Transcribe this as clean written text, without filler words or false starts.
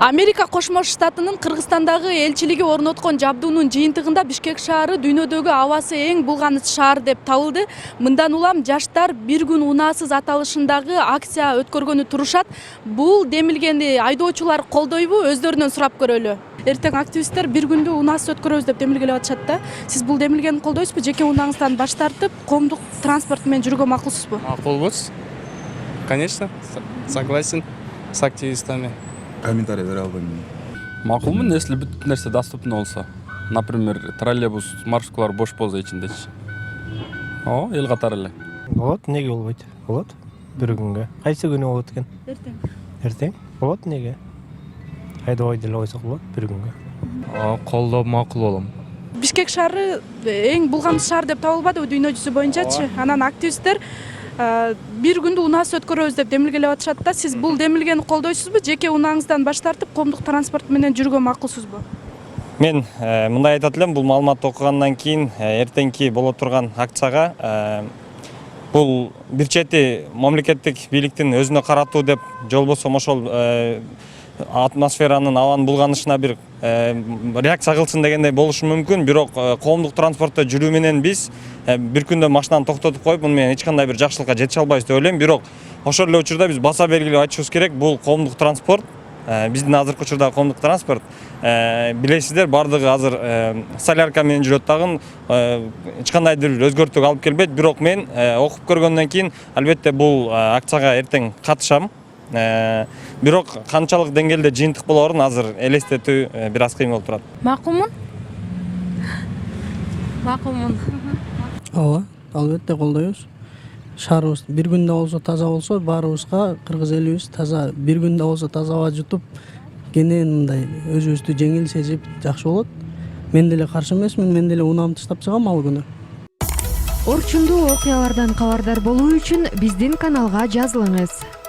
Америка Кошмо Штатынын Кыргызстандагы элчилиги орноткон жабдуунун жыйынтыгында Бишкек шаары дүйнөдөгү абасы эң булганыч шаар деп табылды. Мындан улам жаштар бир күн унаасыз аталышындагы акция өткөргөнү турушат. Бул демилгени айдоочулар колдойбу, өздөрүнөн сурап көрөлү. Эртең активисттер бир күндү унаасыз өткөрөбүз деп демилгелеп атышат да. Сиз бул демилгени колдойсузбу? Жеке унаңыздан баш тартып, коомдук транспорт менен жүргөнгө макулсузбу? Макулбуз. Конечно, согласен с активистами. Комментарий бере албайм. Макулмун, если бүт нерсе доступный болсо. Например, троллейбус, маршруткалар бош болсо ичиндечи. Эл катары эле. Болот, неге болбойт? Болот. Бир күнгө. Кайсы күнү болот экен? Эртең. Эртең? Болот, неге? Айдабай деле койсок болот бир күнгө. Колдоп макул болом. Бишкек шаары эң булганыч шаар деп табылбадыбы дүйнө жүзү боюнчачы? Анан активисттер бир күндү унаасыз өткөрөбүз деп демилгелеп атышат да. Сиз бул демилгени колдойсузбу? Жеке унаңыздан баш тартып, коомдук транспорт менен жүргөнгө макулсузбу? Мен мындай айтат элем, бул маалыматты окугандан кийин эртеңки боло турган акцияга бул бир чети мамлекеттик бийликтин өзүнө каратуу деп, же болбосо ошол атмосферанын абанын булганышына бир реакция кылсын дегендей болушу мүмкүн. Бирок коомдук транспортто жүрүү менен биз бир күндө машинаны токтотуп коюп, муну менен эч кандай бир жакшылыкка жете албайбыз деп ойлойм. Бирок ошол эле учурда биз баса белгилеп айтышыбыз керек, бул коомдук транспорт, биздин азыркы учурдагы коомдук транспорт, билесиздер, бардыгы азыр солярка менен жүрөт дагы, эч кандай бир өзгөртүүгө алып келбейт. Бирок мен окуп көргөндөн кийин албетте бул акцияга эртең катышам. Бирок канчалык деңгээлде жыйынтык болоорун азыр элестетүү бир аз кыйын болуп турат. Макулмун. Макулмун. Ооба, албетте колдойбуз. Шаарыбыз бир күндө болсо таза болсо, баарыбызга, кыргыз элибиз таза, бир күндө болсо таза аба жутуп, кенен мындай өзүбүздү жеңил сезип жакшы болот. Мен деле каршы эмесмин, мен деле унаамды таштап чыгам ал күнү. Орчундуу окуялардан кабардар болуу үчүн биздин каналга жазылыңыз.